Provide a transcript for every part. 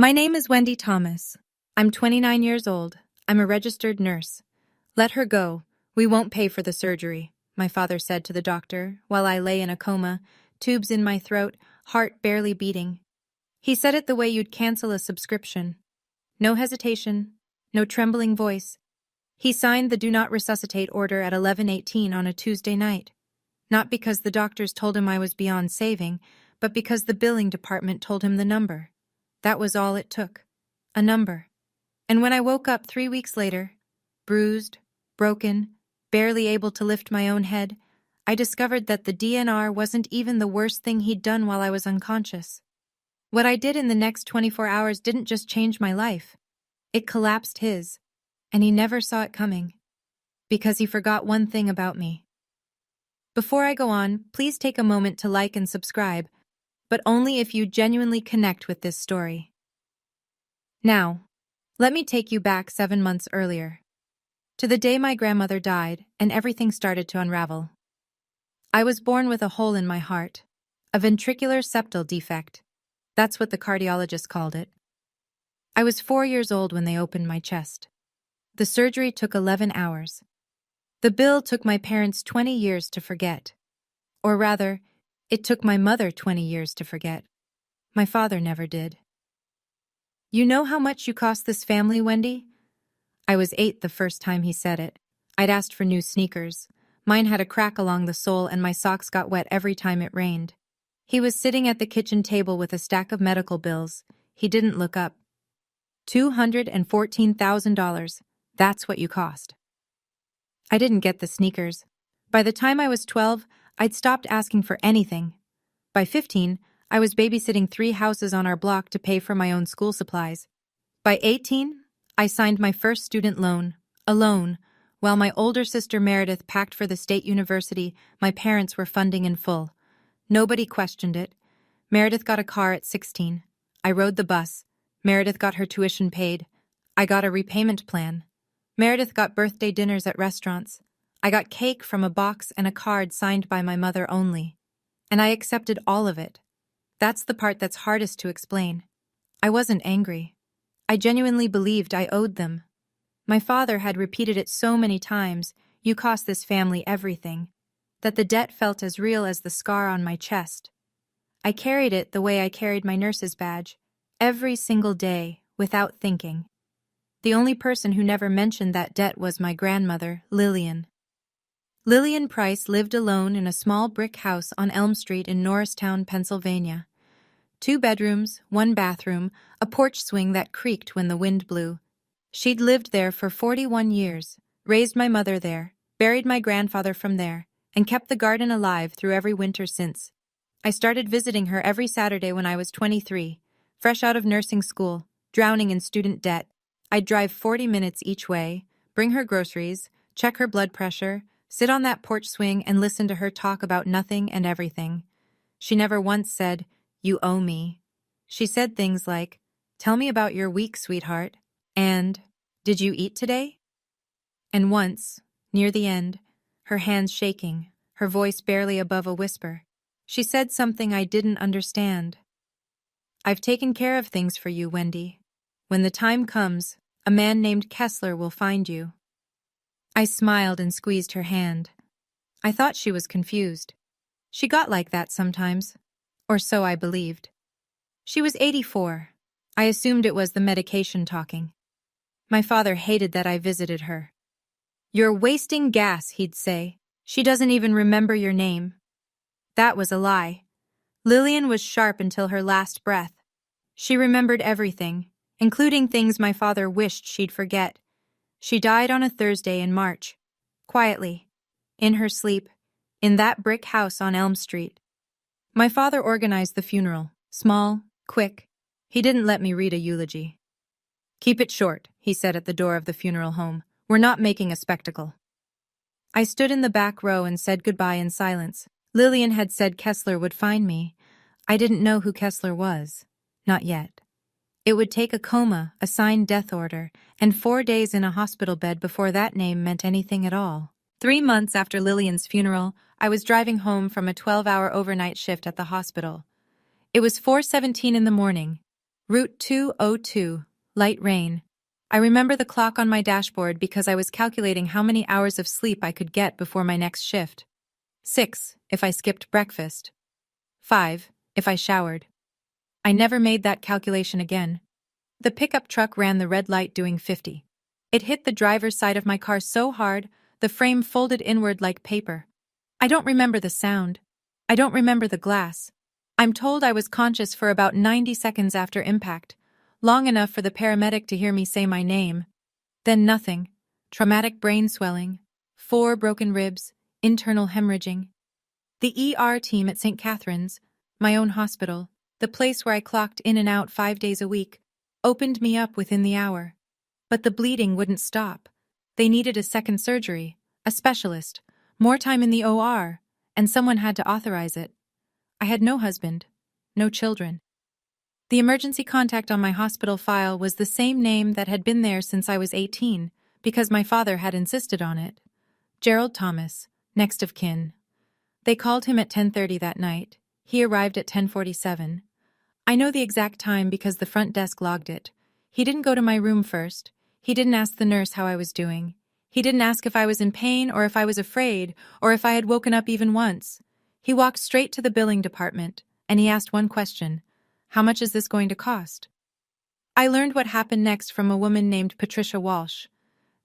My name is Wendy Thomas. I'm 29 years old. I'm a registered nurse. Let her go. We won't pay for the surgery, my father said to the doctor while I lay in a coma, tubes in my throat, heart barely beating. He said it the way you'd cancel a subscription. No hesitation, no trembling voice. He signed the do not resuscitate order at 11:18 on a Tuesday night. Not because the doctors told him I was beyond saving, but because the billing department told him the number. That was all it took. A number. And when I woke up 3 weeks later, bruised, broken, barely able to lift my own head, I discovered that the DNR wasn't even the worst thing he'd done while I was unconscious. What I did in the next 24 hours didn't just change my life. It collapsed his, and he never saw it coming. Because he forgot one thing about me. Before I go on, please take a moment to like and subscribe, but only if you genuinely connect with this story. Now, let me take you back 7 months earlier, to the day my grandmother died and everything started to unravel. I was born with a hole in my heart, a ventricular septal defect. That's what the cardiologist called it. I was 4 years old when they opened my chest. The surgery took 11 hours. The bill took my parents 20 years to forget. Or rather, it took my mother 20 years to forget. My father never did. You know how much you cost this family, Wendy? I was 8 the first time he said it. I'd asked for new sneakers. Mine had a crack along the sole and my socks got wet every time it rained. He was sitting at the kitchen table with a stack of medical bills. He didn't look up. $214,000. That's what you cost. I didn't get the sneakers. By the time I was 12, I'd stopped asking for anything. By 15, I was babysitting 3 houses on our block to pay for my own school supplies. By 18, I signed my first student loan, alone, while my older sister Meredith packed for the state university my parents were funding in full. Nobody questioned it. Meredith got a car at 16. I rode the bus. Meredith got her tuition paid. I got a repayment plan. Meredith got birthday dinners at restaurants. I got cake from a box and a card signed by my mother only. And I accepted all of it. That's the part that's hardest to explain. I wasn't angry. I genuinely believed I owed them. My father had repeated it so many times, you cost this family everything, that the debt felt as real as the scar on my chest. I carried it the way I carried my nurse's badge, every single day, without thinking. The only person who never mentioned that debt was my grandmother, Lillian. Lillian Price lived alone in a small brick house on Elm Street in Norristown, Pennsylvania. 2 bedrooms, 1 bathroom, a porch swing that creaked when the wind blew. She'd lived there for 41 years, raised my mother there, buried my grandfather from there, and kept the garden alive through every winter since. I started visiting her every Saturday when I was 23, fresh out of nursing school, drowning in student debt. I'd drive 40 minutes each way, bring her groceries, check her blood pressure, sit on that porch swing and listen to her talk about nothing and everything. She never once said, "You owe me." She said things like, "Tell me about your week, sweetheart," and, "Did you eat today?" And once, near the end, her hands shaking, her voice barely above a whisper, she said something I didn't understand. "I've taken care of things for you, Wendy. When the time comes, a man named Kessler will find you." I smiled and squeezed her hand. I thought she was confused. She got like that sometimes, or so I believed. She was 84. I assumed it was the medication talking. My father hated that I visited her. "You're wasting gas," he'd say. "She doesn't even remember your name." That was a lie. Lillian was sharp until her last breath. She remembered everything, including things my father wished she'd forget. She died on a Thursday in March, quietly, in her sleep, in that brick house on Elm Street. My father organized the funeral, small, quick. He didn't let me read a eulogy. "Keep it short," he said at the door of the funeral home. "We're not making a spectacle." I stood in the back row and said goodbye in silence. Lillian had said Kessler would find me. I didn't know who Kessler was. Not yet. It would take a coma, a signed death order, and 4 days in a hospital bed before that name meant anything at all. 3 months after Lillian's funeral, I was driving home from a 12-hour overnight shift at the hospital. It was 4:17 in the morning. Route 202, light rain. I remember the clock on my dashboard because I was calculating how many hours of sleep I could get before my next shift. 6, if I skipped breakfast. 5, if I showered. I never made that calculation again. The pickup truck ran the red light doing 50. It hit the driver's side of my car so hard, the frame folded inward like paper. I don't remember the sound. I don't remember the glass. I'm told I was conscious for about 90 seconds after impact, long enough for the paramedic to hear me say my name. Then nothing. Traumatic brain swelling, 4 broken ribs, internal hemorrhaging. The ER team at St. Catherine's, my own hospital, the place where I clocked in and out 5 days a week, opened me up within the hour. But the bleeding wouldn't stop. They needed a second surgery, a specialist, more time in the OR, and someone had to authorize it. I had no husband, no children. The emergency contact on my hospital file was the same name that had been there since I was 18, because my father had insisted on it. Gerald Thomas, next of kin. They called him at 10:30 that night. He arrived at 10:47. I know the exact time because the front desk logged it. He didn't go to my room first. He didn't ask the nurse how I was doing. He didn't ask if I was in pain or if I was afraid or if I had woken up even once. He walked straight to the billing department, and he asked one question: how much is this going to cost? I learned what happened next from a woman named Patricia Walsh.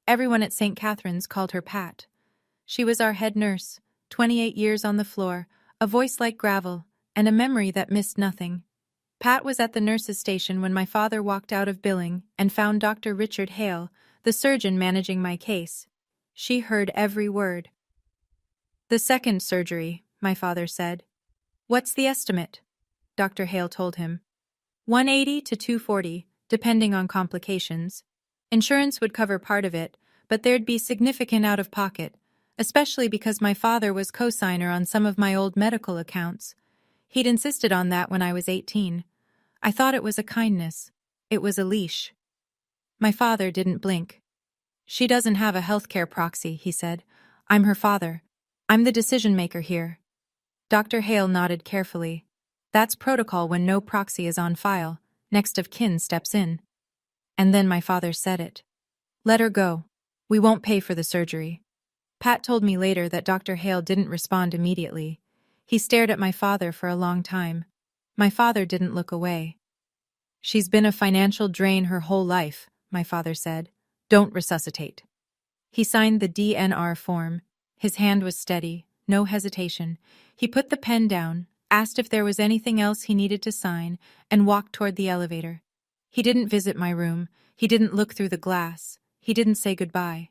Everyone at St. Catherine's called her Pat. She was our head nurse, 28 years on the floor, a voice like gravel, and a memory that missed nothing. Pat was at the nurse's station when my father walked out of billing and found Dr. Richard Hale, the surgeon managing my case. She heard every word. "The second surgery," my father said. "What's the estimate?" Dr. Hale told him. 180 to 240, depending on complications. Insurance would cover part of it, but there'd be significant out-of-pocket, especially because my father was co-signer on some of my old medical accounts. He'd insisted on that when I was 18. I thought it was a kindness. It was a leash. My father didn't blink. "She doesn't have a healthcare proxy," he said. "I'm her father. I'm the decision-maker here." Dr. Hale nodded carefully. "That's protocol when no proxy is on file. Next of kin steps in." And then my father said it. "Let her go. We won't pay for the surgery." Pat told me later that Dr. Hale didn't respond immediately. He stared at my father for a long time. My father didn't look away. "She's been a financial drain her whole life," my father said. "Don't resuscitate." He signed the DNR form. His hand was steady, no hesitation. He put the pen down, asked if there was anything else he needed to sign, and walked toward the elevator. He didn't visit my room. He didn't look through the glass. He didn't say goodbye.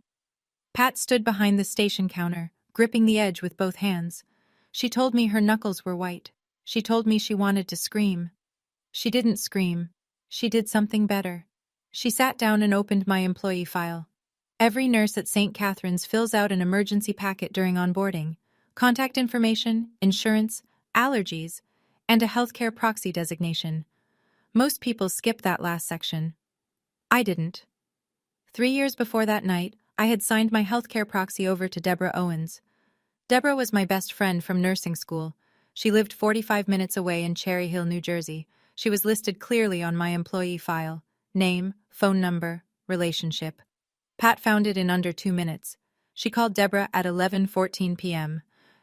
Pat stood behind the station counter, gripping the edge with both hands. She told me her knuckles were white. She told me she wanted to scream. She didn't scream. She did something better. She sat down and opened my employee file. Every nurse at St. Catherine's fills out an emergency packet during onboarding: contact information, insurance, allergies, and a healthcare proxy designation. Most people skip that last section. I didn't. 3 years before that night, I had signed my healthcare proxy over to Deborah Owens. Deborah was my best friend from nursing school. She lived 45 minutes away in Cherry Hill, New Jersey. She was listed clearly on my employee file: name, phone number, relationship. Pat found it in under 2 minutes. She called Deborah at 11:14 p.m.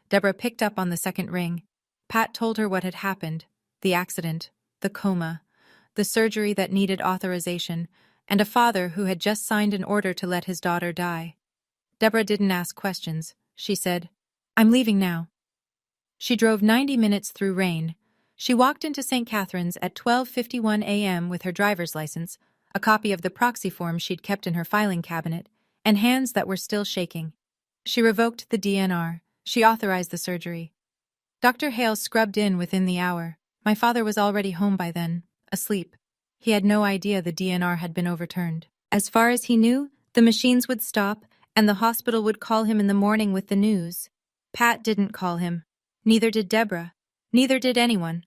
Deborah picked up on the second ring. Pat told her what had happened: the accident, the coma, the surgery that needed authorization, and a father who had just signed an order to let his daughter die. Deborah didn't ask questions. She said, "I'm leaving now." She drove 90 minutes through rain. She walked into St. Catherine's at 12:51 a.m. with her driver's license, a copy of the proxy form she'd kept in her filing cabinet, and hands that were still shaking. She revoked the DNR. She authorized the surgery. Dr. Hale scrubbed in within the hour. My father was already home by then, asleep. He had no idea the DNR had been overturned. As far as he knew, the machines would stop, and the hospital would call him in the morning with the news. Pat didn't call him. Neither did Deborah. Neither did anyone.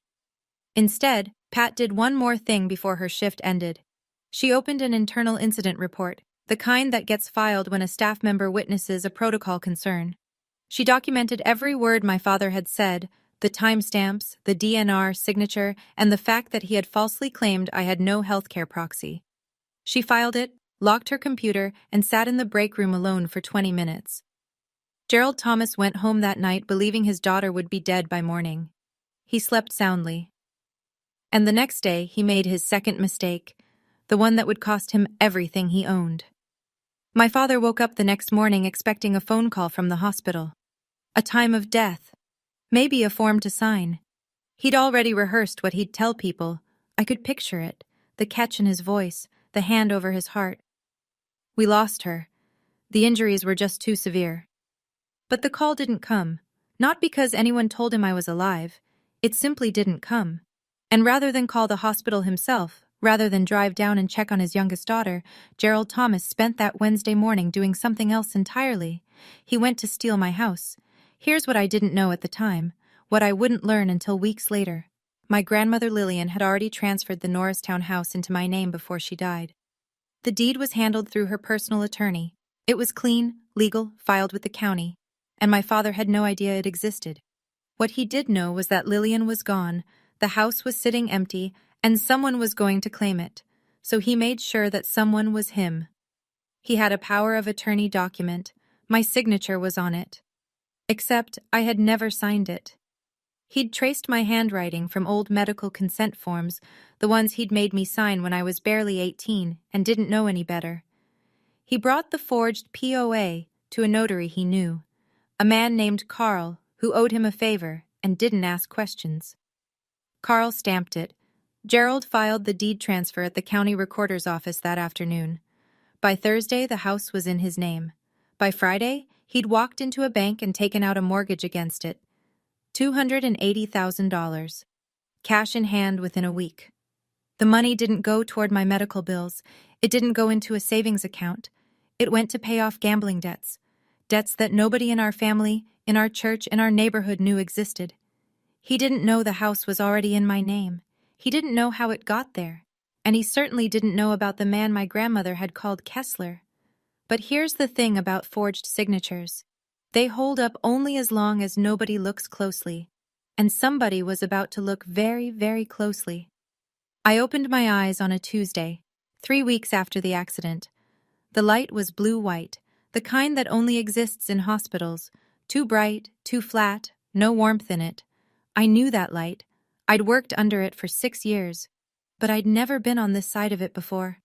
Instead, Pat did one more thing before her shift ended. She opened an internal incident report, the kind that gets filed when a staff member witnesses a protocol concern. She documented every word my father had said, The timestamps, the DNR signature, and the fact that he had falsely claimed I had no healthcare proxy. She filed it, locked her computer, and sat in the break room alone for 20 minutes. Gerald Thomas went home that night believing his daughter would be dead by morning. He slept soundly. And the next day, he made his second mistake, the one that would cost him everything he owned. My father woke up the next morning expecting a phone call from the hospital. A time of death. Maybe a form to sign. He'd already rehearsed what he'd tell people. I could picture it, the catch in his voice, the hand over his heart. We lost her. The injuries were just too severe. But the call didn't come, not because anyone told him I was alive. It simply didn't come. And rather than call the hospital himself, rather than drive down and check on his youngest daughter, Gerald Thomas spent that Wednesday morning doing something else entirely. He went to steal my house. Here's what I didn't know at the time, what I wouldn't learn until weeks later. My grandmother Lillian had already transferred the Norristown house into my name before she died. The deed was handled through her personal attorney. It was clean, legal, filed with the county, and my father had no idea it existed. What he did know was that Lillian was gone, the house was sitting empty, and someone was going to claim it, so he made sure that someone was him. He had a power of attorney document. My signature was on it. Except I had never signed it. He'd traced my handwriting from old medical consent forms, the ones he'd made me sign when I was barely 18 and didn't know any better. He brought the forged POA to a notary he knew, a man named Carl who owed him a favor and didn't ask questions. Carl stamped it. Gerald filed the deed transfer at the county recorder's office that afternoon. By Thursday, the house was in his name. By Friday, he'd walked into a bank and taken out a mortgage against it. $280,000. Cash in hand within a week. The money didn't go toward my medical bills. It didn't go into a savings account. It went to pay off gambling debts. Debts that nobody in our family, in our church, in our neighborhood knew existed. He didn't know the house was already in my name. He didn't know how it got there. And he certainly didn't know about the man my grandmother had called Kessler. But here's the thing about forged signatures. They hold up only as long as nobody looks closely. And somebody was about to look very, very closely. I opened my eyes on a Tuesday, 3 weeks after the accident. The light was blue-white, the kind that only exists in hospitals. Too bright, too flat, no warmth in it. I knew that light. I'd worked under it for 6 years, but I'd never been on this side of it before.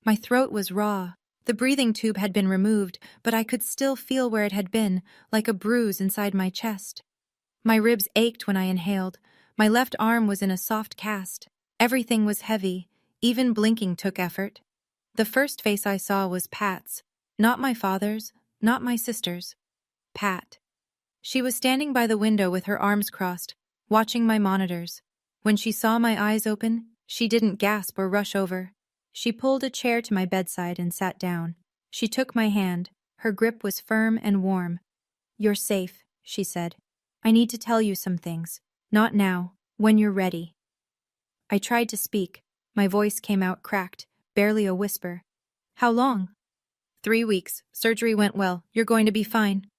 My throat was raw. The breathing tube had been removed, but I could still feel where it had been, like a bruise inside my chest. My ribs ached when I inhaled. My left arm was in a soft cast. Everything was heavy. Even blinking took effort. The first face I saw was Pat's. Not my father's, not my sister's. Pat. She was standing by the window with her arms crossed, watching my monitors. When she saw my eyes open, she didn't gasp or rush over. She pulled a chair to my bedside and sat down. She took my hand. Her grip was firm and warm. "You're safe," she said. "I need to tell you some things. Not now, when you're ready." I tried to speak. My voice came out cracked, barely a whisper. "How long?" 3 weeks. Surgery went well. You're going to be fine."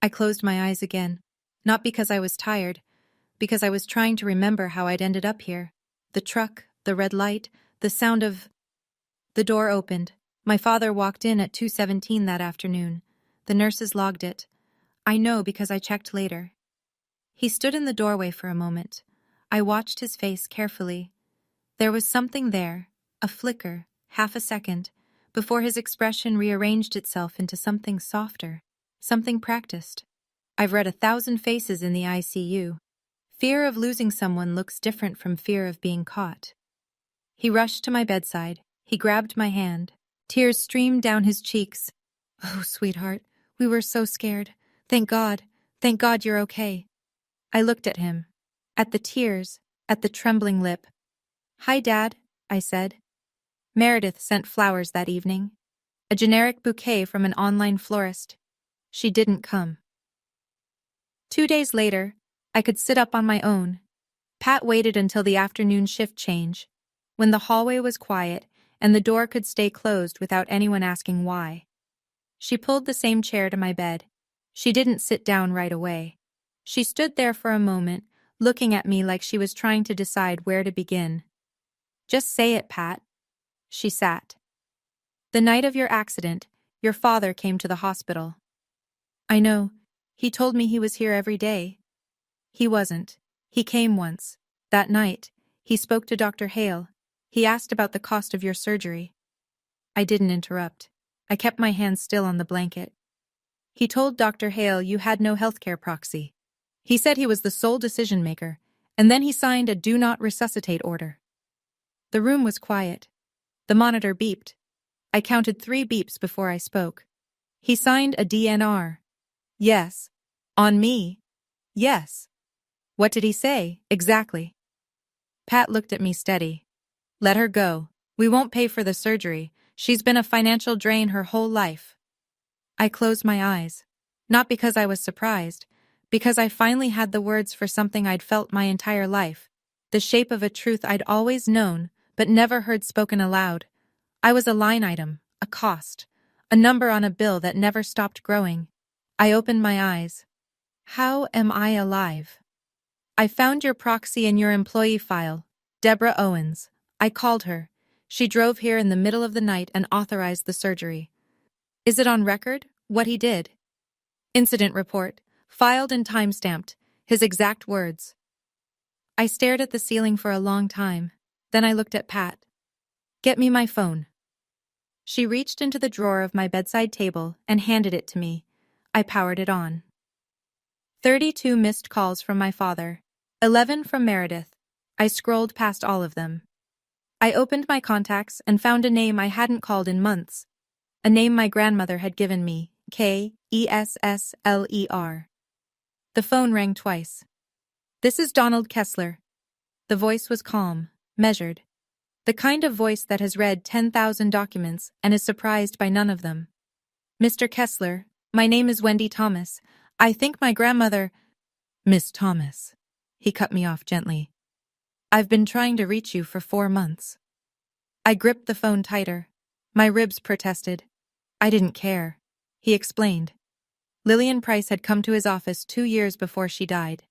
I closed my eyes again. Not because I was tired, because I was trying to remember how I'd ended up here. The truck, the red light, the sound of... The door opened. My father walked in at 2:17 that afternoon. The nurses logged it. I know because I checked later. He stood in the doorway for a moment. I watched his face carefully. There was something there, a flicker, half a second, before his expression rearranged itself into something softer, something practiced. I've read 1,000 faces in the ICU. Fear of losing someone looks different from fear of being caught. He rushed to my bedside. He grabbed my hand. Tears streamed down his cheeks. "Oh, sweetheart, we were so scared. Thank God you're okay." I looked at him, at the tears, at the trembling lip. "Hi, Dad," I said. Meredith sent flowers that evening. A generic bouquet from an online florist. She didn't come. 2 days later, I could sit up on my own. Pat waited until the afternoon shift change, when the hallway was quiet and the door could stay closed without anyone asking why. She pulled the same chair to my bed. She didn't sit down right away. She stood there for a moment, looking at me like she was trying to decide where to begin. "Just say it, Pat." She sat. "The night of your accident, your father came to the hospital." "I know. He told me he was here every day." "He wasn't. He came once. That night, he spoke to Dr. Hale. He asked about the cost of your surgery." I didn't interrupt. I kept my hands still on the blanket. "He told Dr. Hale you had no healthcare proxy. He said he was the sole decision maker, and then he signed a do not resuscitate order." The room was quiet. The monitor beeped. I counted 3 beeps before I spoke. "He signed a DNR." "Yes." "On me?" "Yes." "What did he say, exactly?" Pat looked at me steady. "Let her go. We won't pay for the surgery. She's been a financial drain her whole life." I closed my eyes. Not because I was surprised, because I finally had the words for something I'd felt my entire life, the shape of a truth I'd always known but never heard spoken aloud. I was a line item, a cost, a number on a bill that never stopped growing. I opened my eyes. "How am I alive?" "I found your proxy in your employee file, Deborah Owens. I called her. She drove here in the middle of the night and authorized the surgery." "Is it on record, what he did?" "Incident report, filed and time-stamped, his exact words." I stared at the ceiling for a long time. Then I looked at Pat. "Get me my phone." She reached into the drawer of my bedside table and handed it to me. I powered it on. 32 missed calls from my father. 11 from Meredith. I scrolled past all of them. I opened my contacts and found a name I hadn't called in months. A name my grandmother had given me, Kessler. The phone rang twice. "This is Donald Kessler." The voice was calm, measured. The kind of voice that has read 10,000 documents and is surprised by none of them. "Mr. Kessler, my name is Wendy Thomas. I think my grandmother—" "Miss Thomas." He cut me off gently. "I've been trying to reach you for 4 months." I gripped the phone tighter. My ribs protested. I didn't care. He explained. Lillian Price had come to his office 2 years before she died.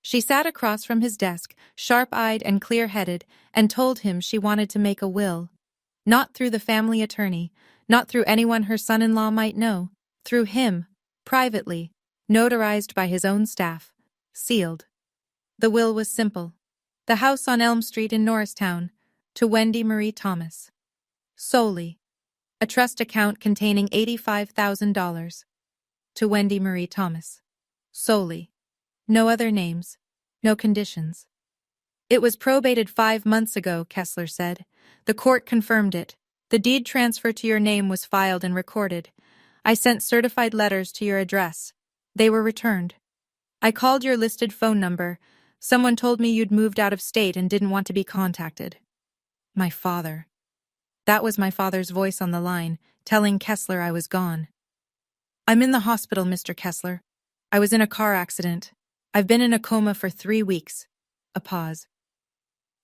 She sat across from his desk, sharp-eyed and clear-headed, and told him she wanted to make a will. Not through the family attorney, not through anyone her son-in-law might know, through him, privately, notarized by his own staff, sealed. The will was simple. The house on Elm Street in Norristown, to Wendy Marie Thomas. Solely. A trust account containing $85,000. To Wendy Marie Thomas. Solely. No other names. No conditions. "It was probated 5 months ago," Kessler said. "The court confirmed it. The deed transfer to your name was filed and recorded. I sent certified letters to your address. They were returned. I called your listed phone number. Someone told me you'd moved out of state and didn't want to be contacted." My father. That was my father's voice on the line, telling Kessler I was gone. "I'm in the hospital, Mr. Kessler. I was in a car accident. I've been in a coma for 3 weeks. A pause.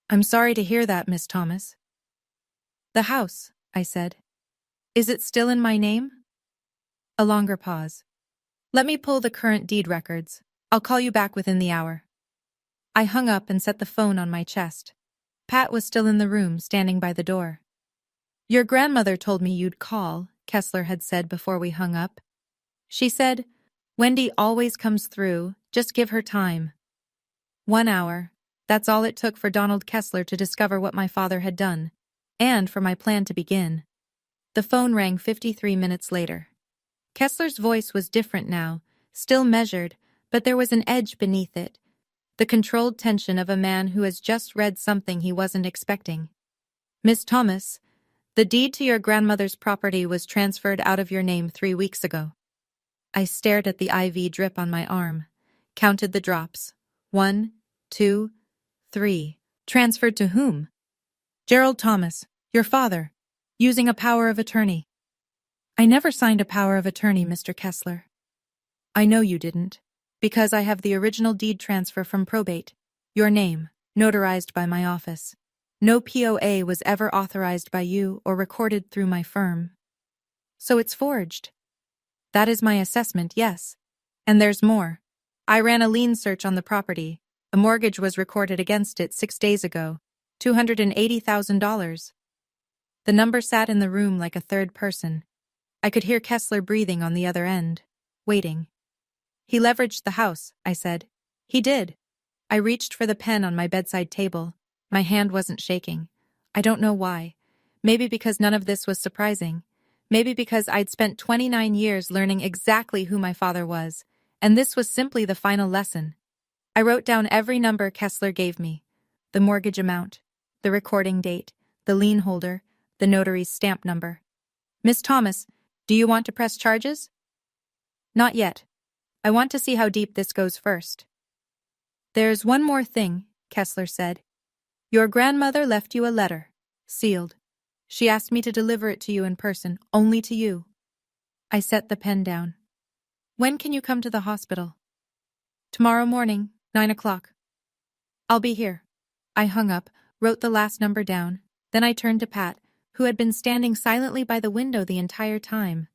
"I'm sorry to hear that, Miss Thomas." "The house," I said. "Is it still in my name?" A longer pause. "Let me pull the current deed records. I'll call you back within the hour." I hung up and set the phone on my chest. Pat was still in the room, standing by the door. "Your grandmother told me you'd call," Kessler had said before we hung up. She said, "Wendy always comes through, just give her time." 1 hour. That's all it took for Donald Kessler to discover what my father had done, and for my plan to begin. The phone rang 53 minutes later. Kessler's voice was different now, still measured, but there was an edge beneath it, the controlled tension of a man who has just read something he wasn't expecting. "Miss Thomas, the deed to your grandmother's property was transferred out of your name 3 weeks ago." I stared at the IV drip on my arm, counted the drops. 1, 2, 3. "Transferred to whom?" "Gerald Thomas, your father, using a power of attorney." "I never signed a power of attorney, Mr. Kessler." "I know you didn't, because I have the original deed transfer from probate, your name, notarized by my office. No POA was ever authorized by you or recorded through my firm." "So it's forged." "That is my assessment, yes. And there's more. I ran a lien search on the property. A mortgage was recorded against it 6 days ago. $280,000. The number sat in the room like a third person. I could hear Kessler breathing on the other end, waiting. He leveraged the house, I said. He did. I reached for the pen on my bedside table. My hand wasn't shaking. I don't know why. Maybe because none of this was surprising. Maybe because I'd spent 29 years learning exactly who my father was, and this was simply the final lesson. I wrote down every number Kessler gave me. The mortgage amount, the recording date, the lien holder, the notary's stamp number. Miss Thomas, do you want to press charges? Not yet. I want to see how deep this goes first. There's one more thing, Kessler said. Your grandmother left you a letter, sealed. She asked me to deliver it to you in person, only to you. I set the pen down. When can you come to the hospital? Tomorrow morning, 9 o'clock. I'll be here. I hung up, wrote the last number down. Then I turned to Pat, who had been standing silently by the window the entire time.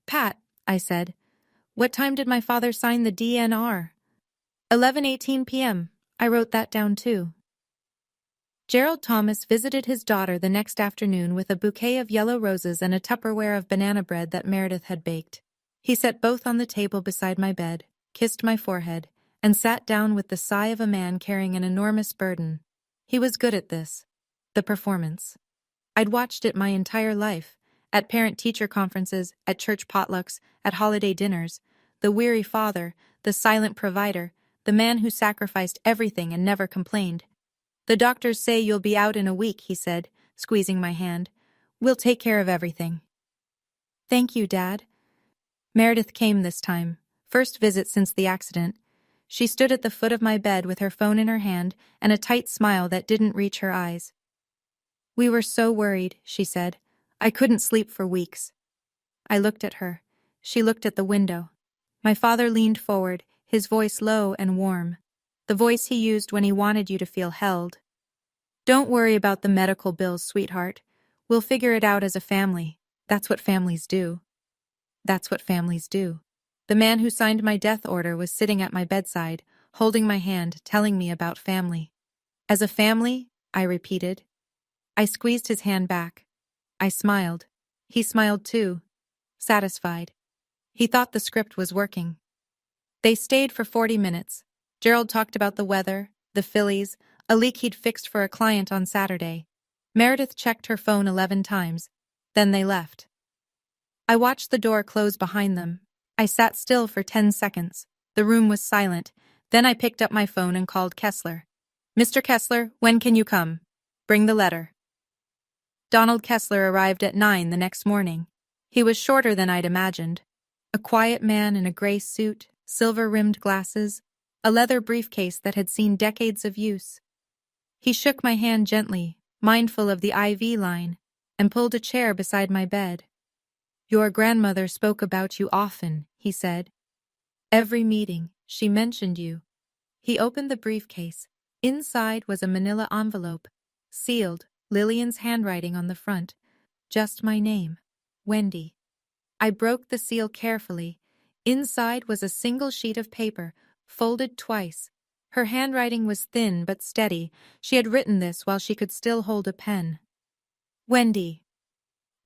Pat, I said, what time did my father sign the DNR? 11:18 p.m. I wrote that down too. Gerald Thomas visited his daughter the next afternoon with a bouquet of yellow roses and a Tupperware of banana bread that Meredith had baked. He set both on the table beside my bed, kissed my forehead, and sat down with the sigh of a man carrying an enormous burden. He was good at this. The performance. I'd watched it my entire life, at parent-teacher conferences, at church potlucks, at holiday dinners. The weary father, the silent provider, the man who sacrificed everything and never complained. The doctors say you'll be out in a week, he said, squeezing my hand. We'll take care of everything. Thank you, Dad. Meredith came this time, first visit since the accident. She stood at the foot of my bed with her phone in her hand and a tight smile that didn't reach her eyes. We were so worried, she said. I couldn't sleep for weeks. I looked at her. She looked at the window. My father leaned forward, his voice low and warm. The voice he used when he wanted you to feel held. Don't worry about the medical bills, sweetheart. We'll figure it out as a family. That's what families do. That's what families do. The man who signed my death order was sitting at my bedside, holding my hand, telling me about family. As a family, I repeated. I squeezed his hand back. I smiled. He smiled too, satisfied. He thought the script was working. They stayed for 40 minutes. Gerald talked about the weather, the Phillies, a leak he'd fixed for a client on Saturday. Meredith checked her phone 11 times. Then they left. I watched the door close behind them. I sat still for 10 seconds. The room was silent. Then I picked up my phone and called Kessler. Mr. Kessler, when can you come? Bring the letter. Donald Kessler arrived at 9 the next morning. He was shorter than I'd imagined. A quiet man in a gray suit, silver-rimmed glasses, a leather briefcase that had seen decades of use. He shook my hand gently, mindful of the IV line, and pulled a chair beside my bed. Your grandmother spoke about you often, he said. Every meeting, she mentioned you. He opened the briefcase. Inside was a manila envelope, sealed, Lillian's handwriting on the front. Just my name, Wendy. I broke the seal carefully. Inside was a single sheet of paper, folded twice. Her handwriting was thin but steady. She had written this while she could still hold a pen. Wendy,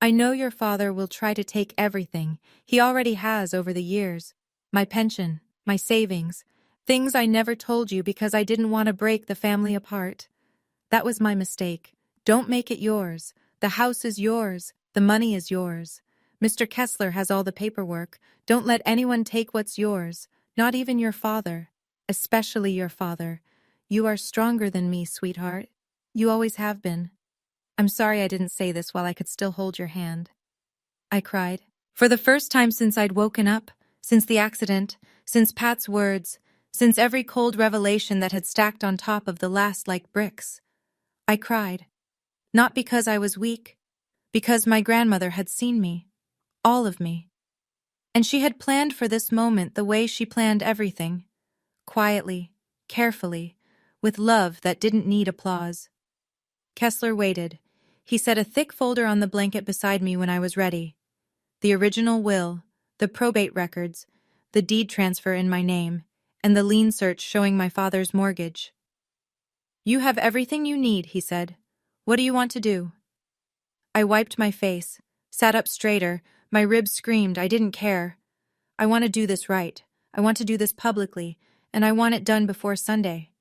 I know your father will try to take everything. He already has over the years. My pension, my savings, things I never told you because I didn't want to break the family apart. That was my mistake. Don't make it yours. The house is yours. The money is yours. Mr. Kessler has all the paperwork. Don't let anyone take what's yours. Not even your father. Especially your father. You are stronger than me, sweetheart. You always have been. I'm sorry I didn't say this while I could still hold your hand. I cried. For the first time since I'd woken up, since the accident, since Pat's words, since every cold revelation that had stacked on top of the last like bricks. I cried. Not because I was weak, because my grandmother had seen me. All of me. And she had planned for this moment the way she planned everything. Quietly, carefully, with love that didn't need applause. Kessler waited. He set a thick folder on the blanket beside me when I was ready. The original will, the probate records, the deed transfer in my name, and the lien search showing my father's mortgage. "You have everything you need," he said. "What do you want to do?" I wiped my face, sat up straighter, my ribs screamed, I didn't care. "I want to do this right. I want to do this publicly, and I want it done before Sunday."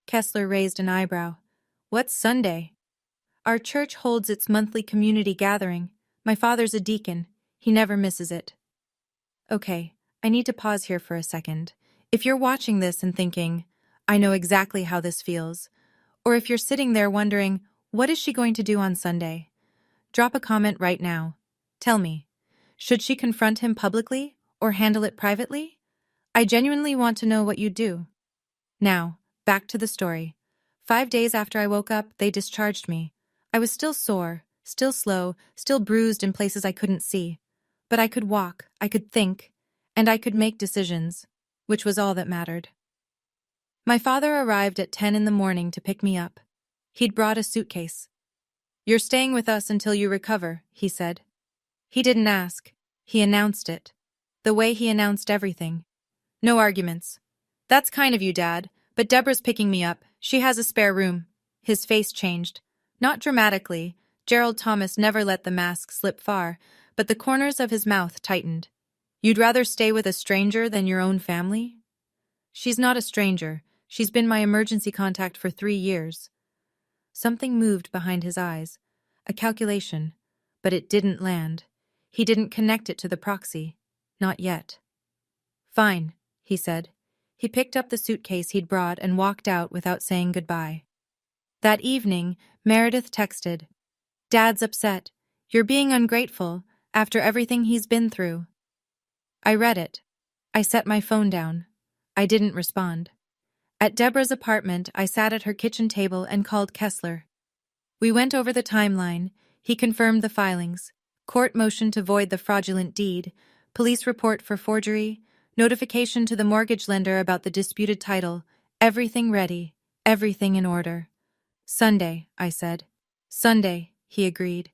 Kessler raised an eyebrow. "What's Sunday?" "Our church holds its monthly community gathering. My father's a deacon. He never misses it." Okay, I need to pause here for a second. If you're watching this and thinking, "I know exactly how this feels," or if you're sitting there wondering, "What is she going to do on Sunday?" drop a comment right now. Tell me, should she confront him publicly or handle it privately? I genuinely want to know what you'd do. Now, back to the story. 5 days after I woke up, they discharged me. I was still sore, still slow, still bruised in places I couldn't see. But I could walk, I could think, and I could make decisions, which was all that mattered. My father arrived at 10 in the morning to pick me up. He'd brought a suitcase. "You're staying with us until you recover," he said. He didn't ask. He announced it. The way he announced everything. No arguments. "That's kind of you, Dad, but Deborah's picking me up. She has a spare room." His face changed. Not dramatically. Gerald Thomas never let the mask slip far, but the corners of his mouth tightened. "You'd rather stay with a stranger than your own family?" "She's not a stranger. She's been my emergency contact for 3 years. Something moved behind his eyes. A calculation. But it didn't land. He didn't connect it to the proxy. Not yet. "Fine," he said. He picked up the suitcase he'd brought and walked out without saying goodbye. That evening, Meredith texted, "Dad's upset. You're being ungrateful, after everything he's been through." I read it. I set my phone down. I didn't respond. At Deborah's apartment, I sat at her kitchen table and called Kessler. We went over the timeline. He confirmed the filings. Court motion to void the fraudulent deed, police report for forgery, notification to the mortgage lender about the disputed title, everything ready, everything in order. "Sunday," I said. "Sunday," he agreed.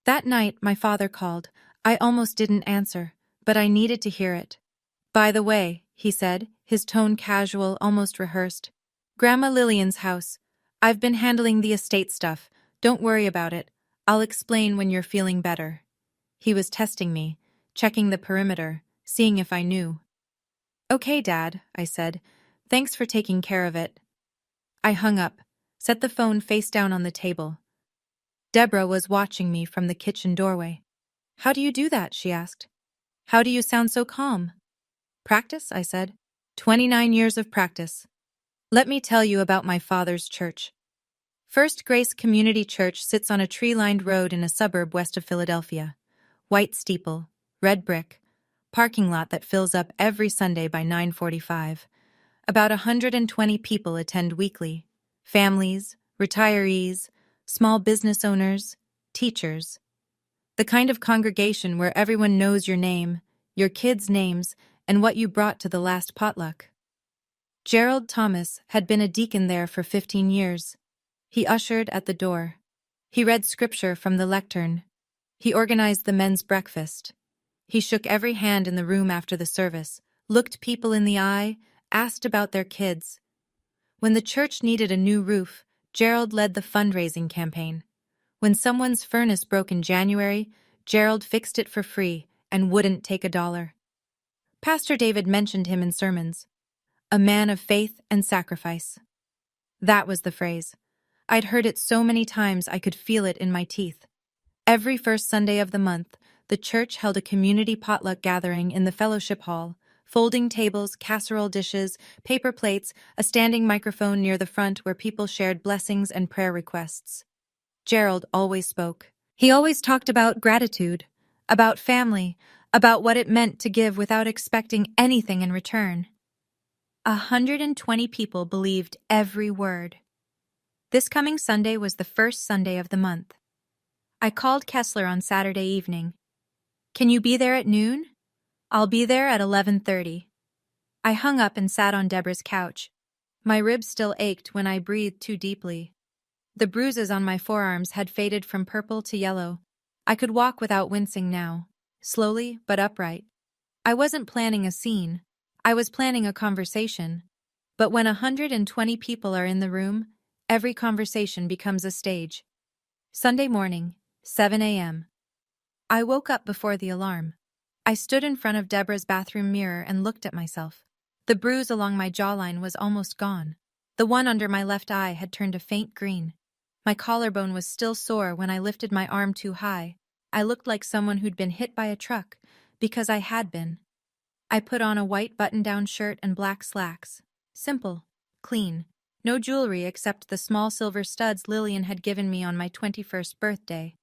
That night, my father called. I almost didn't answer, but I needed to hear it. "By the way," he said, his tone casual, almost rehearsed. "Grandma Lillian's house. I've been handling the estate stuff. Don't worry about it. I'll explain when you're feeling better." He was testing me, checking the perimeter, seeing if I knew. "Okay, Dad," I said. "Thanks for taking care of it." I hung up, set the phone face down on the table. Deborah was watching me from the kitchen doorway. "How do you do that?" she asked. "How do you sound so calm?" "Practice," I said. 29 years of practice. Let me tell you about my father's church. First Grace Community Church sits on a tree-lined road in a suburb west of Philadelphia. White steeple, red brick, parking lot that fills up every Sunday by 9:45. About 120 people attend weekly. Families, retirees, small business owners, teachers. The kind of congregation where everyone knows your name, your kids' names, and what you brought to the last potluck. Gerald Thomas had been a deacon there for 15 years. He ushered at the door. He read scripture from the lectern. He organized the men's breakfast. He shook every hand in the room after the service, looked people in the eye, asked about their kids. When the church needed a new roof, Gerald led the fundraising campaign. When someone's furnace broke in January, Gerald fixed it for free and wouldn't take $1. Pastor David mentioned him in sermons. A man of faith and sacrifice. That was the phrase. I'd heard it so many times I could feel it in my teeth. Every first Sunday of the month, the church held a community potluck gathering in the fellowship hall, folding tables, casserole dishes, paper plates, a standing microphone near the front where people shared blessings and prayer requests. Gerald always spoke. He always talked about gratitude, about family, about what it meant to give without expecting anything in return. 120 people believed every word. This coming Sunday was the first Sunday of the month. I called Kessler on Saturday evening. "Can you be there at noon?" "I'll be there at 11:30. I hung up and sat on Deborah's couch. My ribs still ached when I breathed too deeply. The bruises on my forearms had faded from purple to yellow. I could walk without wincing now, slowly but upright. I wasn't planning a scene. I was planning a conversation, but when 120 people are in the room, every conversation becomes a stage. Sunday morning, 7 a.m. I woke up before the alarm. I stood in front of Deborah's bathroom mirror and looked at myself. The bruise along my jawline was almost gone. The one under my left eye had turned a faint green. My collarbone was still sore when I lifted my arm too high. I looked like someone who'd been hit by a truck, because I had been. I put on a white button-down shirt and black slacks. Simple, clean, no jewelry except the small silver studs Lillian had given me on my 21st birthday.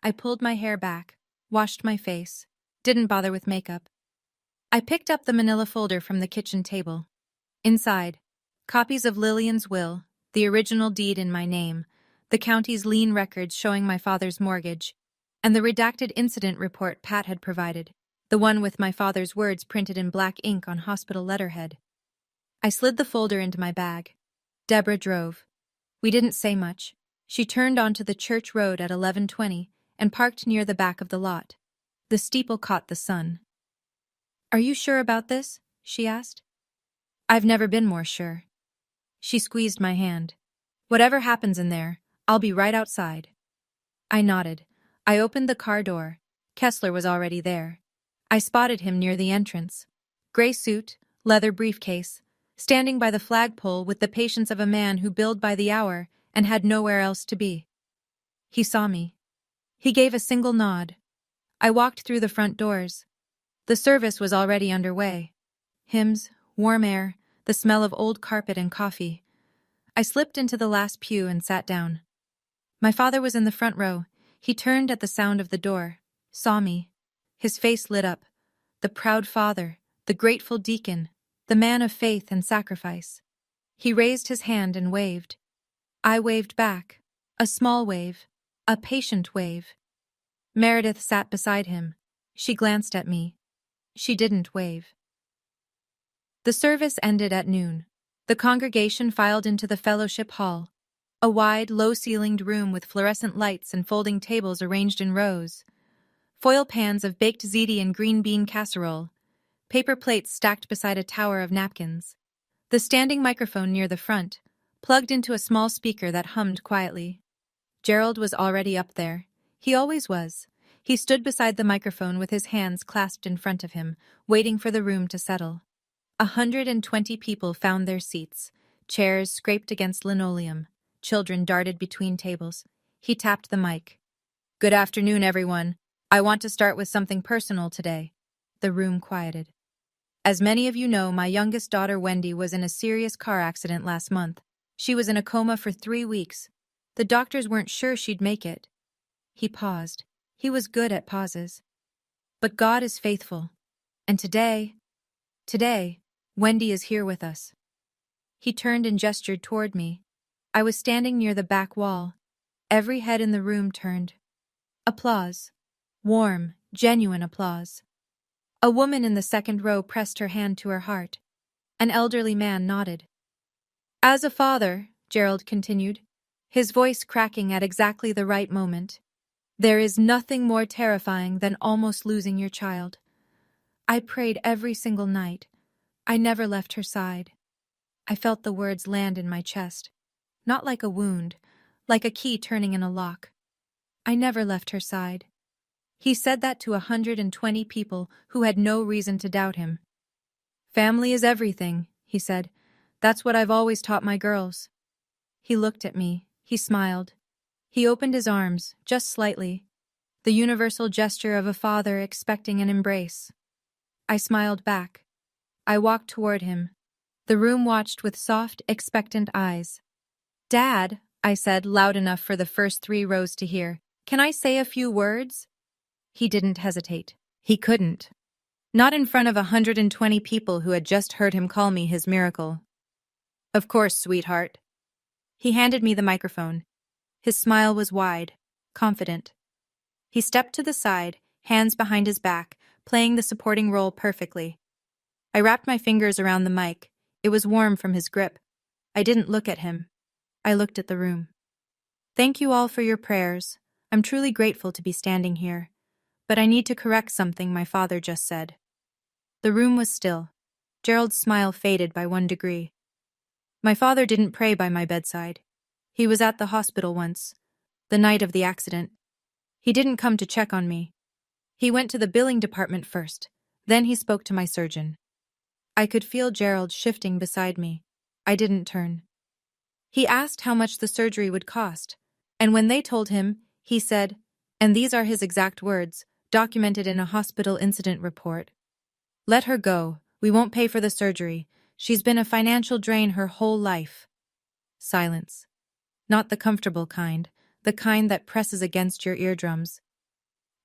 I pulled my hair back, washed my face, didn't bother with makeup. I picked up the manila folder from the kitchen table. Inside, copies of Lillian's will, the original deed in my name, the county's lien records showing my father's mortgage, and the redacted incident report Pat had provided, the one with my father's words printed in black ink on hospital letterhead. I slid the folder into my bag. Deborah drove. We didn't say much. She turned onto the church road at 11:20 and parked near the back of the lot. The steeple caught the sun. "Are you sure about this?" she asked. "I've never been more sure." She squeezed my hand. "Whatever happens in there, I'll be right outside." I nodded. I opened the car door. Kessler was already there. I spotted him near the entrance. Gray suit, leather briefcase, standing by the flagpole with the patience of a man who billed by the hour and had nowhere else to be. He saw me. He gave a single nod. I walked through the front doors. The service was already underway. Hymns, warm air, the smell of old carpet and coffee. I slipped into the last pew and sat down. My father was in the front row. He turned at the sound of the door, saw me. His face lit up. The proud father, the grateful deacon, the man of faith and sacrifice. He raised his hand and waved. I waved back. A small wave. A patient wave. Meredith sat beside him. She glanced at me. She didn't wave. The service ended at noon. The congregation filed into the fellowship hall, a wide, low-ceilinged room with fluorescent lights and folding tables arranged in rows, foil pans of baked ziti and green bean casserole, paper plates stacked beside a tower of napkins, the standing microphone near the front, plugged into a small speaker that hummed quietly. Gerald was already up there. He always was. He stood beside the microphone with his hands clasped in front of him, waiting for the room to settle. 120 people found their seats. Chairs scraped against linoleum. Children darted between tables. He tapped the mic. "Good afternoon, everyone. I want to start with something personal today." The room quieted. "As many of you know, my youngest daughter Wendy was in a serious car accident last month. She was in a coma for 3 weeks. The doctors weren't sure she'd make it." He paused. He was good at pauses. "But God is faithful. And today, Wendy is here with us." He turned and gestured toward me. I was standing near the back wall. Every head in the room turned. Applause. Warm, genuine applause. A woman in the second row pressed her hand to her heart. An elderly man nodded. "As a father," Gerald continued, his voice cracking at exactly the right moment, "there is nothing more terrifying than almost losing your child. I prayed every single night. I never left her side." I felt the words land in my chest. Not like a wound, like a key turning in a lock. I never left her side. He said that to 120 people who had no reason to doubt him. "Family is everything," he said. "That's what I've always taught my girls." He looked at me. He smiled. He opened his arms, just slightly, the universal gesture of a father expecting an embrace. I smiled back. I walked toward him. The room watched with soft, expectant eyes. "Dad," I said, loud enough for the first 3 rows to hear, "can I say a few words?" He didn't hesitate. He couldn't. Not in front of 120 people who had just heard him call me his miracle. "Of course, sweetheart." He handed me the microphone. His smile was wide, confident. He stepped to the side, hands behind his back, playing the supporting role perfectly. I wrapped my fingers around the mic. It was warm from his grip. I didn't look at him. I looked at the room. "Thank you all for your prayers. I'm truly grateful to be standing here. But I need to correct something my father just said." The room was still. Gerald's smile faded by 1 degree. My father didn't pray by my bedside. He was at the hospital once, the night of the accident. He didn't come to check on me. He went to the billing department first. Then he spoke to my surgeon. I could feel Gerald shifting beside me. I didn't turn. He asked how much the surgery would cost, and when they told him, he said, and these are his exact words, documented in a hospital incident report, "Let her go. We won't pay for the surgery. She's been a financial drain her whole life." Silence. Not the comfortable kind, the kind that presses against your eardrums.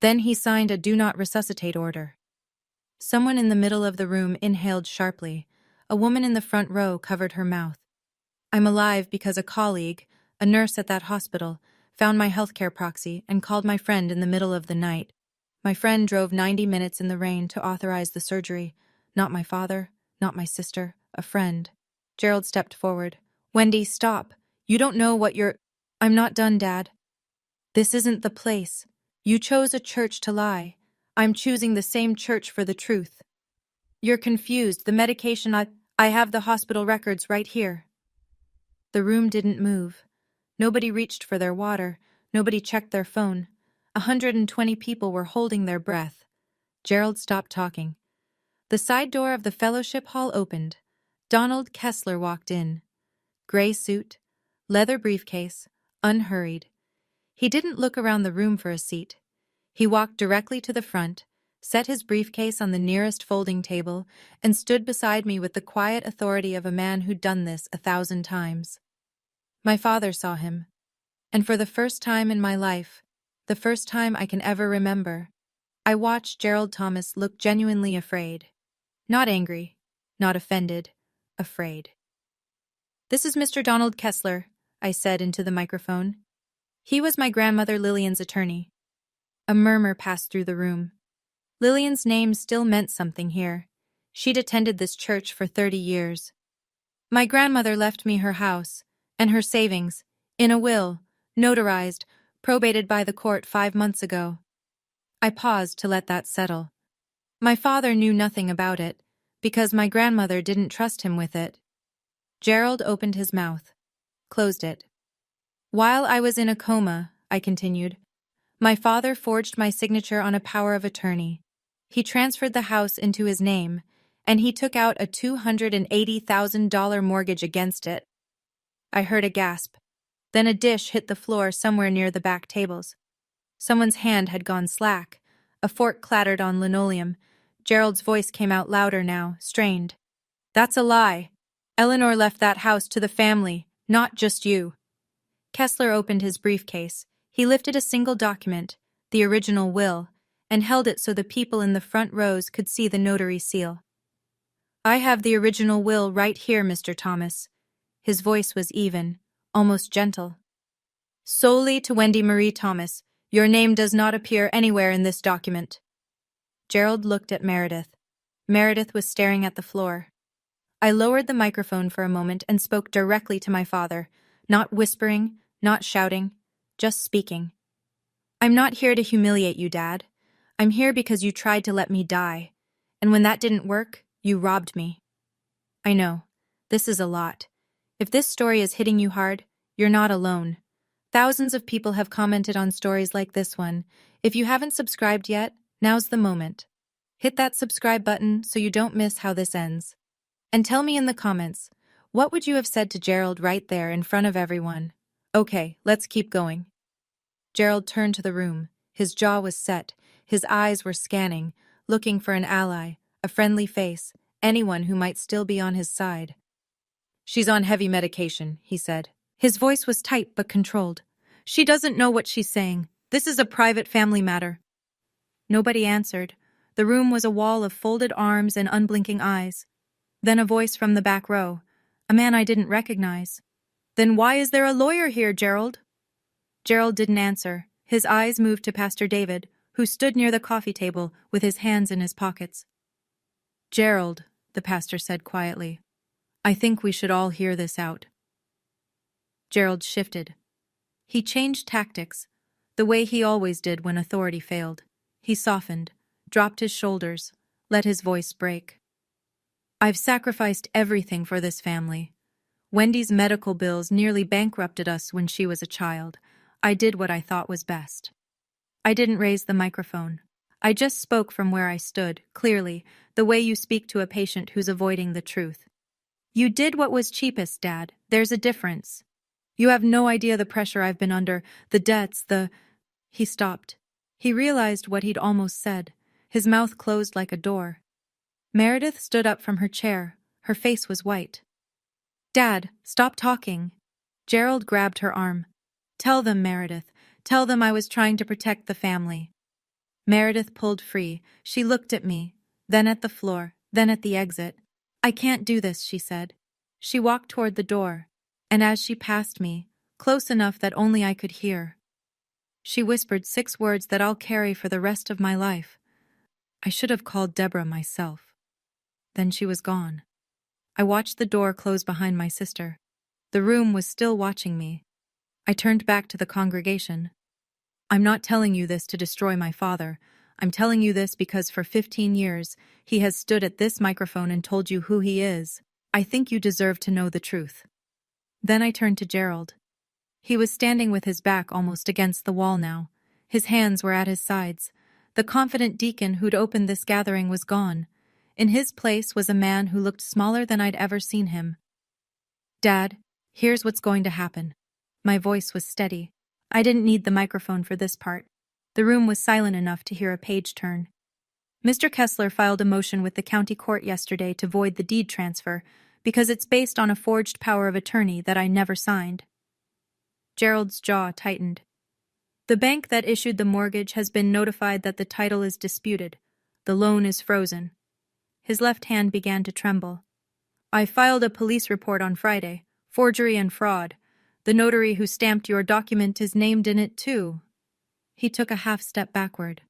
Then he signed a "do not resuscitate" order. Someone in the middle of the room inhaled sharply. A woman in the front row covered her mouth. I'm alive because a colleague, a nurse at that hospital, found my healthcare proxy and called my friend in the middle of the night. My friend drove 90 minutes in the rain to authorize the surgery. Not my father, not my sister, a friend. Gerald stepped forward. "Wendy, stop. You don't know what you're—" "I'm not done, Dad. This isn't the place. You chose a church to lie. I'm choosing the same church for the truth. You're confused. The medication I have the hospital records right here." The room didn't move. Nobody reached for their water. Nobody checked their phone. 120 people were holding their breath. Gerald stopped talking. The side door of the fellowship hall opened. Donald Kessler walked in. Gray suit, leather briefcase, unhurried. He didn't look around the room for a seat. He walked directly to the front, set his briefcase on the nearest folding table, and stood beside me with the quiet authority of a man who'd done this 1,000 times. My father saw him. And for the first time in my life, the first time I can ever remember, I watched Gerald Thomas look genuinely afraid. Not angry, not offended, afraid. "This is Mr. Donald Kessler," I said into the microphone. He was my grandmother Lillian's attorney. A murmur passed through the room. Lillian's name still meant something here. She'd attended this church for 30 years. My grandmother left me her house and her savings in a will, notarized, probated by the court 5 months ago. I paused to let that settle. My father knew nothing about it, because my grandmother didn't trust him with it. Gerald opened his mouth, closed it. "While I was in a coma," I continued, "my father forged my signature on a power of attorney. He transferred the house into his name, and he took out a $280,000 mortgage against it." I heard a gasp. Then a dish hit the floor somewhere near the back tables. Someone's hand had gone slack. A fork clattered on linoleum. Gerald's voice came out louder now, strained. "That's a lie. Eleanor left that house to the family, not just you." Kessler opened his briefcase. He lifted a single document, the original will, and held it so the people in the front rows could see the notary seal. "I have the original will right here, Mr. Thomas." His voice was even, almost gentle. "Solely to Wendy Marie Thomas. Your name does not appear anywhere in this document." Gerald looked at Meredith. Meredith was staring at the floor. I lowered the microphone for a moment and spoke directly to my father, not whispering, not shouting, just speaking. "I'm not here to humiliate you, Dad. I'm here because you tried to let me die. And when that didn't work, you robbed me. I know. This is a lot. If this story is hitting you hard, you're not alone. Thousands of people have commented on stories like this one. If you haven't subscribed yet, now's the moment. Hit that subscribe button so you don't miss how this ends. And tell me in the comments, what would you have said to Gerald right there in front of everyone? Okay, let's keep going." Gerald turned to the room. His jaw was set. His eyes were scanning, looking for an ally, a friendly face, anyone who might still be on his side. "She's on heavy medication," he said. His voice was tight but controlled. "She doesn't know what she's saying. This is a private family matter." Nobody answered. The room was a wall of folded arms and unblinking eyes. Then a voice from the back row, a man I didn't recognize. "Then why is there a lawyer here, Gerald?" Gerald didn't answer. His eyes moved to Pastor David, who stood near the coffee table with his hands in his pockets. "Gerald," the pastor said quietly, "I think we should all hear this out." Gerald shifted. He changed tactics, the way he always did when authority failed. He softened, dropped his shoulders, let his voice break. I've sacrificed everything for this family. Wendy's medical bills nearly bankrupted us when she was a child. I did what I thought was best. I didn't raise the microphone. I just spoke from where I stood, clearly, the way you speak to a patient who's avoiding the truth. You did what was cheapest, Dad. There's a difference. You have no idea the pressure I've been under, the debts, the... He stopped. He realized what he'd almost said. His mouth closed like a door. Meredith stood up from her chair. Her face was white. Dad, stop talking. Gerald grabbed her arm. Tell them, Meredith. Tell them I was trying to protect the family. Meredith pulled free. She looked at me, then at the floor, then at the exit. I can't do this, she said. She walked toward the door, and as she passed me, close enough that only I could hear, she whispered 6 words that I'll carry for the rest of my life. I should have called Deborah myself. Then she was gone. I watched the door close behind my sister. The room was still watching me. I turned back to the congregation. I'm not telling you this to destroy my father. I'm telling you this because for 15 years, he has stood at this microphone and told you who he is. I think you deserve to know the truth. Then I turned to Gerald. He was standing with his back almost against the wall now. His hands were at his sides. The confident deacon who'd opened this gathering was gone. In his place was a man who looked smaller than I'd ever seen him. Dad, here's what's going to happen. My voice was steady. I didn't need the microphone for this part. The room was silent enough to hear a page turn. Mr. Kessler filed a motion with the county court yesterday to void the deed transfer because it's based on a forged power of attorney that I never signed. Gerald's jaw tightened. The bank that issued the mortgage has been notified that the title is disputed. The loan is frozen. His left hand began to tremble. I filed a police report on Friday. Forgery and fraud. The notary who stamped your document is named in it too. He took a half step backward.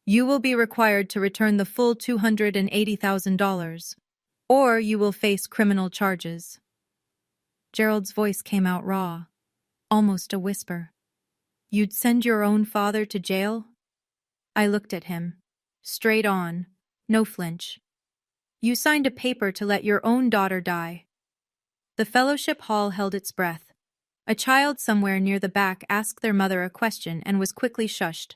You will be required to return the full $280,000, or you will face criminal charges. Gerald's voice came out raw, almost a whisper. You'd send your own father to jail? I looked at him. Straight on. No flinch. You signed a paper to let your own daughter die. The fellowship hall held its breath. A child somewhere near the back asked their mother a question and was quickly shushed.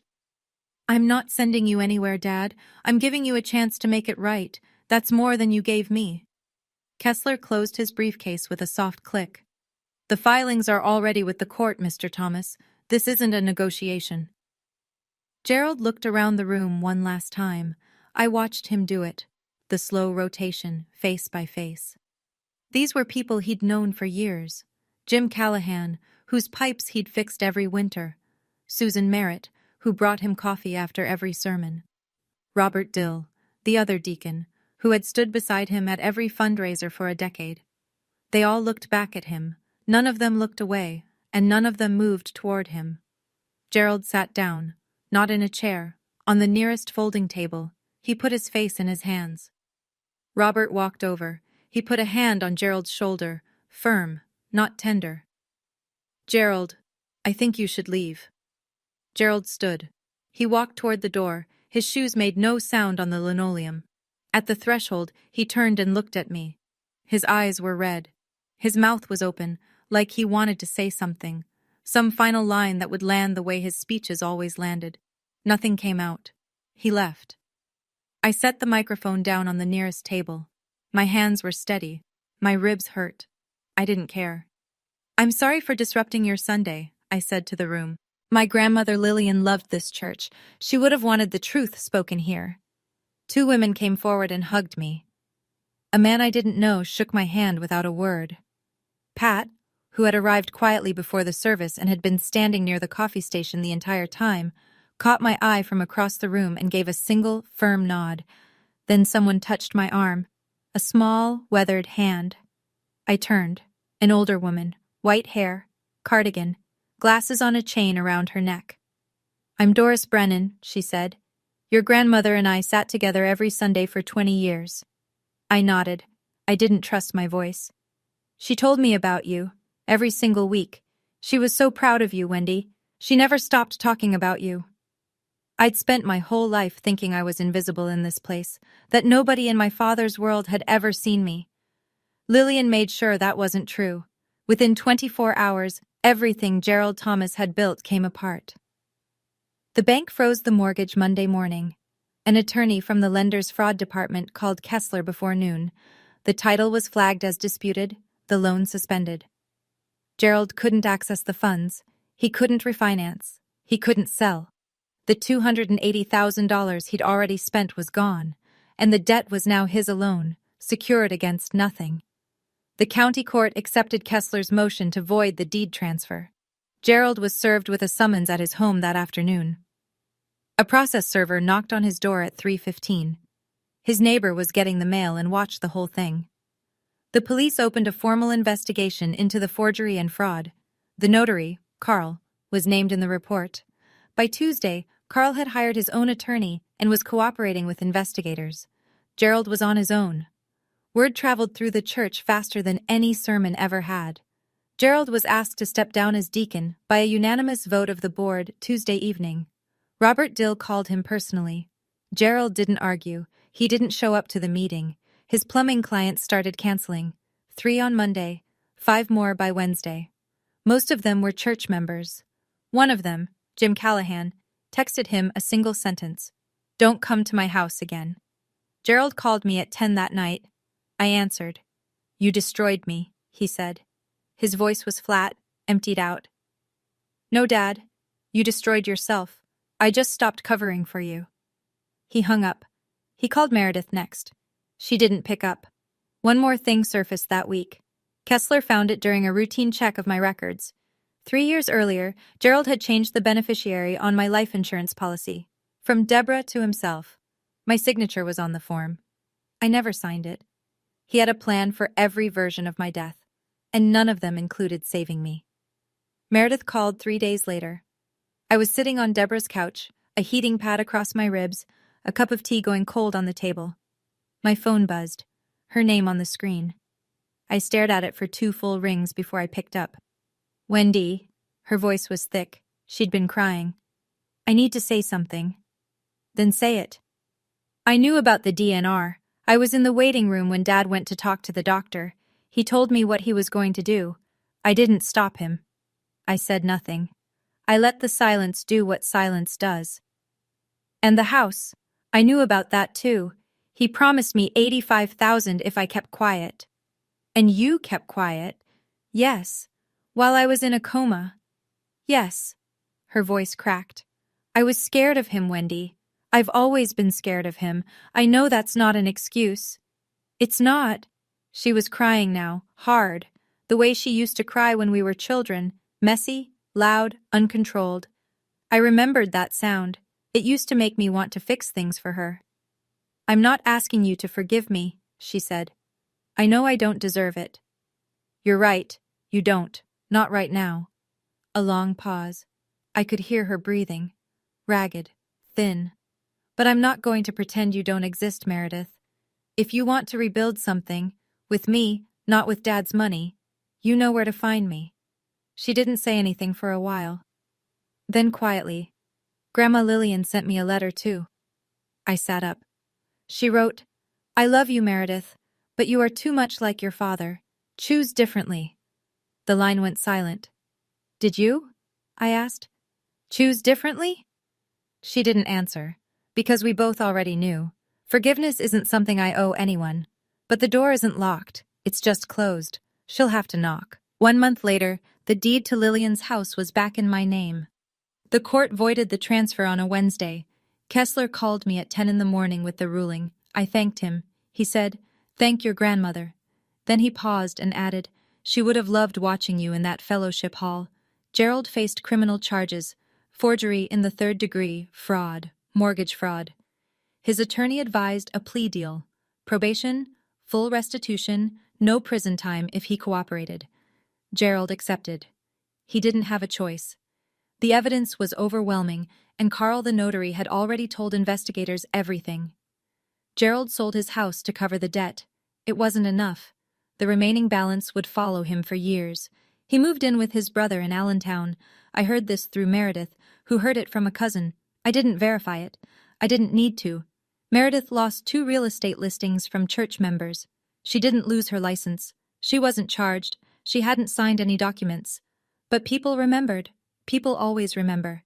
I'm not sending you anywhere, Dad. I'm giving you a chance to make it right. That's more than you gave me. Kessler closed his briefcase with a soft click. The filings are already with the court, Mr. Thomas. This isn't a negotiation. Gerald looked around the room one last time. I watched him do it. The slow rotation, face by face. These were people he'd known for years. Jim Callahan, whose pipes he'd fixed every winter. Susan Merritt, who brought him coffee after every sermon. Robert Dill, the other deacon, who had stood beside him at every fundraiser for a decade. They all looked back at him. None of them looked away, and none of them moved toward him. Gerald sat down, not in a chair, on the nearest folding table. He put his face in his hands. Robert walked over. He put a hand on Gerald's shoulder, firm, not tender. Gerald, I think you should leave. Gerald stood. He walked toward the door. His shoes made no sound on the linoleum. At the threshold, he turned and looked at me. His eyes were red. His mouth was open, like he wanted to say something, some final line that would land the way his speeches always landed. Nothing came out. He left. I set the microphone down on the nearest table. My hands were steady. My ribs hurt. I didn't care. I'm sorry for disrupting your Sunday, I said to the room. My grandmother Lillian loved this church. She would have wanted the truth spoken here. 2 women came forward and hugged me. A man I didn't know shook my hand without a word. Pat, who had arrived quietly before the service and had been standing near the coffee station the entire time, caught my eye from across the room and gave a single, firm nod. Then someone touched my arm, a small, weathered hand. I turned. An older woman, white hair, cardigan, glasses on a chain around her neck. I'm Doris Brennan, she said. Your grandmother and I sat together every Sunday for 20 years. I nodded. I didn't trust my voice. She told me about you, every single week. She was so proud of you, Wendy. She never stopped talking about you. I'd spent my whole life thinking I was invisible in this place, that nobody in my father's world had ever seen me. Lillian made sure that wasn't true. Within 24 hours, everything Gerald Thomas had built came apart. The bank froze the mortgage Monday morning. An attorney from the lender's fraud department called Kessler before noon. The title was flagged as disputed, the loan suspended. Gerald couldn't access the funds. He couldn't refinance. He couldn't sell. The $280,000 he'd already spent was gone, and the debt was now his alone, secured against nothing. The county court accepted Kessler's motion to void the deed transfer. Gerald was served with a summons at his home that afternoon. A process server knocked on his door at 3:15. His neighbor was getting the mail and watched the whole thing. The police opened a formal investigation into the forgery and fraud. The notary, Carl, was named in the report. By Tuesday, Carl had hired his own attorney and was cooperating with investigators. Gerald was on his own. Word traveled through the church faster than any sermon ever had. Gerald was asked to step down as deacon by a unanimous vote of the board Tuesday evening. Robert Dill called him personally. Gerald didn't argue. He didn't show up to the meeting. His plumbing clients started canceling. 3 on Monday, 5 more by Wednesday. Most of them were church members. One of them, Jim Callahan, texted him a single sentence: "Don't come to my house again." Gerald called me at 10 that night. I answered. "You destroyed me," he said. His voice was flat, emptied out. "No, Dad. You destroyed yourself. I just stopped covering for you." He hung up. He called Meredith next. She didn't pick up. One more thing surfaced that week. Kessler found it during a routine check of my records. 3 years earlier, Gerald had changed the beneficiary on my life insurance policy. From Deborah to himself. My signature was on the form. I never signed it. He had a plan for every version of my death, and none of them included saving me. Meredith called 3 days later. I was sitting on Deborah's couch, a heating pad across my ribs, a cup of tea going cold on the table. My phone buzzed, her name on the screen. I stared at it for 2 full rings before I picked up. "Wendy," her voice was thick. She'd been crying. "I need to say something." "Then say it." "I knew about the DNR. I was in the waiting room when Dad went to talk to the doctor. He told me what he was going to do. I didn't stop him." I said nothing. I let the silence do what silence does. "And the house. I knew about that too. He promised me $85,000 if I kept quiet." "And you kept quiet?" "Yes. While I was in a coma." "Yes." Her voice cracked. "I was scared of him, Wendy. I've always been scared of him. I know that's not an excuse." "It's not." She was crying now, hard, the way she used to cry when we were children, messy, loud, uncontrolled. I remembered that sound. It used to make me want to fix things for her. "I'm not asking you to forgive me," she said. "I know I don't deserve it." "You're right, you don't. Not right now." A long pause. I could hear her breathing. Ragged, thin. "But I'm not going to pretend you don't exist, Meredith. If you want to rebuild something, with me, not with Dad's money, you know where to find me." She didn't say anything for a while. Then quietly, "Grandma Lillian sent me a letter too." I sat up. She wrote, "I love you, Meredith, but you are too much like your father. Choose differently." The line went silent. "Did you?" I asked. "Choose differently?" She didn't answer, because we both already knew. Forgiveness isn't something I owe anyone. But the door isn't locked, it's just closed. She'll have to knock. 1 month later, the deed to Lillian's house was back in my name. The court voided the transfer on a Wednesday. Kessler called me at 10 in the morning with the ruling. I thanked him. He said, "Thank your grandmother." Then he paused and added, "She would have loved watching you in that fellowship hall." Gerald faced criminal charges, forgery in the 3rd degree, fraud, mortgage fraud. His attorney advised a plea deal, probation, full restitution, no prison time if he cooperated. Gerald accepted. He didn't have a choice. The evidence was overwhelming, and Carl the notary had already told investigators everything. Gerald sold his house to cover the debt. It wasn't enough. The remaining balance would follow him for years. He moved in with his brother in Allentown. I heard this through Meredith, who heard it from a cousin. I didn't verify it. I didn't need to. Meredith lost 2 real estate listings from church members. She didn't lose her license. She wasn't charged. She hadn't signed any documents. But people remembered. People always remember.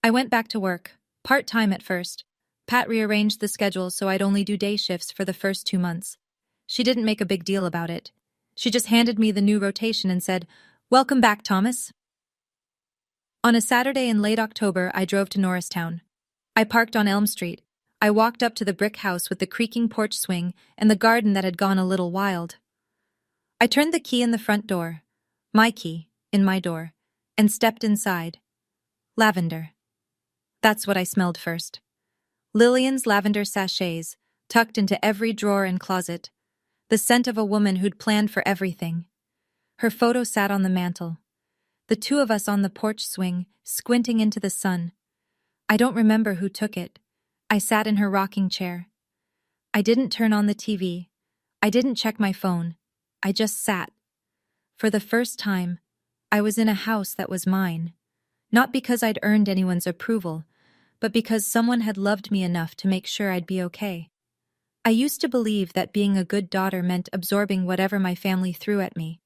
I went back to work, part-time at first. Pat rearranged the schedule so I'd only do day shifts for the first 2 months. She didn't make a big deal about it. She just handed me the new rotation and said, "Welcome back, Thomas." On a Saturday in late October, I drove to Norristown. I parked on Elm Street. I walked up to the brick house with the creaking porch swing and the garden that had gone a little wild. I turned the key in the front door, my key, in my door, and stepped inside. Lavender. That's what I smelled first. Lillian's lavender sachets, tucked into every drawer and closet. The scent of a woman who'd planned for everything. Her photo sat on the mantel. The 2 of us on the porch swing, squinting into the sun. I don't remember who took it. I sat in her rocking chair. I didn't turn on the TV. I didn't check my phone. I just sat. For the first time, I was in a house that was mine. Not because I'd earned anyone's approval, but because someone had loved me enough to make sure I'd be okay. I used to believe that being a good daughter meant absorbing whatever my family threw at me.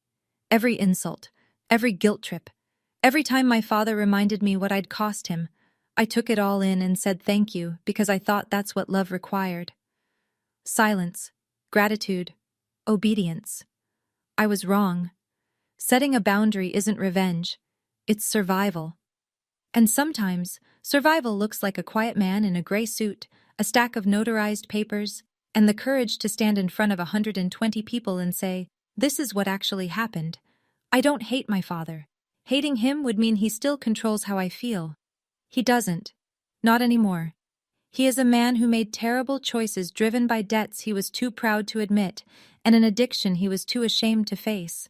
Every insult, every guilt trip, every time my father reminded me what I'd cost him, I took it all in and said thank you because I thought that's what love required. Silence, gratitude, obedience. I was wrong. Setting a boundary isn't revenge, it's survival. And sometimes, survival looks like a quiet man in a gray suit, a stack of notarized papers, and the courage to stand in front of 120 people and say, "This is what actually happened. I don't hate my father. Hating him would mean he still controls how I feel. He doesn't. Not anymore. He is a man who made terrible choices driven by debts he was too proud to admit and an addiction he was too ashamed to face.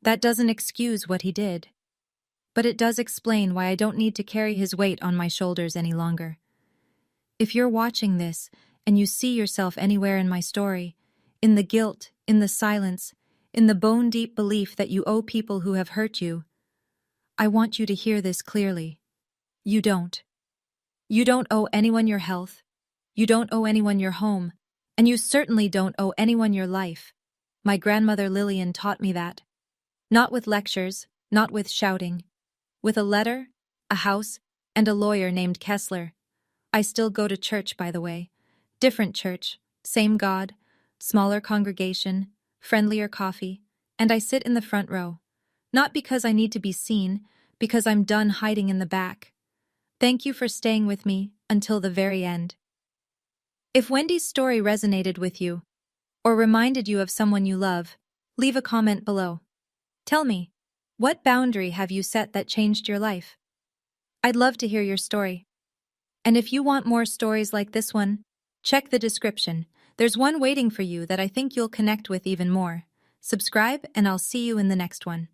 That doesn't excuse what he did. But it does explain why I don't need to carry his weight on my shoulders any longer. If you're watching this and you see yourself anywhere in my story, in the guilt, in the silence, in the bone-deep belief that you owe people who have hurt you, I want you to hear this clearly. You don't. You don't owe anyone your health. You don't owe anyone your home. And you certainly don't owe anyone your life. My grandmother Lillian taught me that. Not with lectures, not with shouting. With a letter, a house, and a lawyer named Kessler. I still go to church, by the way. Different church, same God, smaller congregation, friendlier coffee, and I sit in the front row. Not because I need to be seen, because I'm done hiding in the back. Thank you for staying with me until the very end. If Wendy's story resonated with you, or reminded you of someone you love, leave a comment below. Tell me, what boundary have you set that changed your life? I'd love to hear your story. And if you want more stories like this one, check the description. There's one waiting for you that I think you'll connect with even more. Subscribe, and I'll see you in the next one.